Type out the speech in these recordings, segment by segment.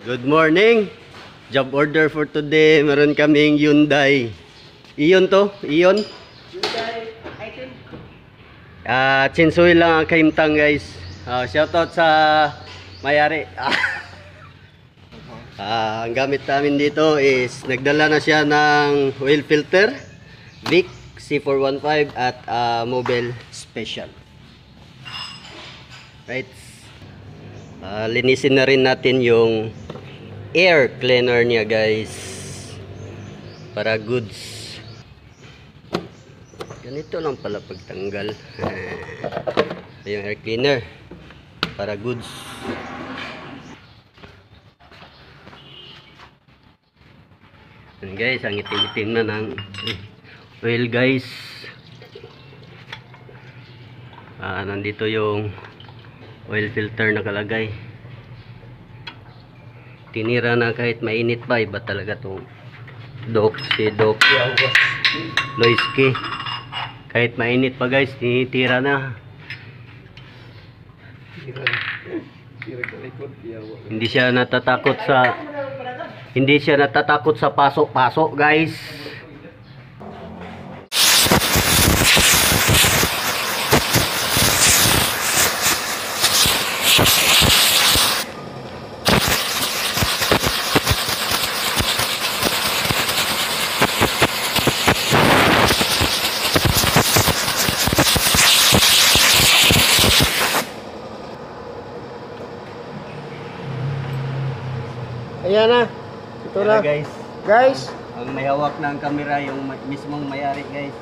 Good morning. Job order for today. Meron kaming Hyundai. Iyon to? Iyon? Hyundai item. Chinsuy lang ang kaimtang guys. Shoutout sa mayari. Ang gamit namin dito is nagdala na siya ng oil filter. Vic C415 at Mobile Special. Right. Linisin na rin natin yung air cleaner niya guys, para goods. Ganito lang pala pagtanggal. Yung air cleaner para goods. And guys, ang itim-itim na ng oil guys. Nandito yung oil filter nakalagay. Tinira na kahit mainit pa. Iba talaga itong si Doc Loiski. Kahit mainit pa guys, tinitira na. Hindi siya natatakot sa pasok-pasok guys. Ayan na. Ito na. Guys. Guys. Ang may hawak ng camera yung mismong may-ari guys.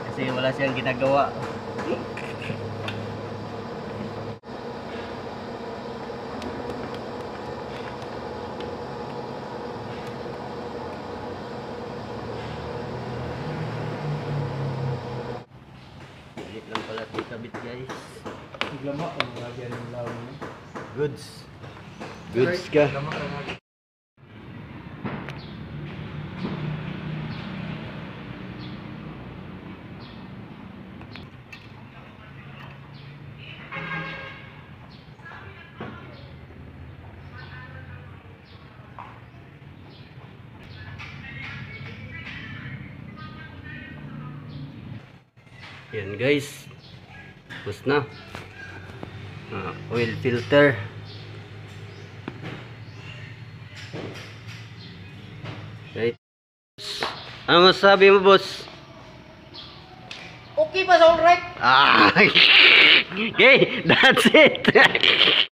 Kasi wala siyang ginagawa. Hindi lang pala ito kabit guys. Naglama ang lagyan ng lawang niya. Goods. Goods ka. Yan guys. Tapos na. Oil filter. Right. Ano masasabi mo, boss? Okay pa sa all right. Okay, that's it.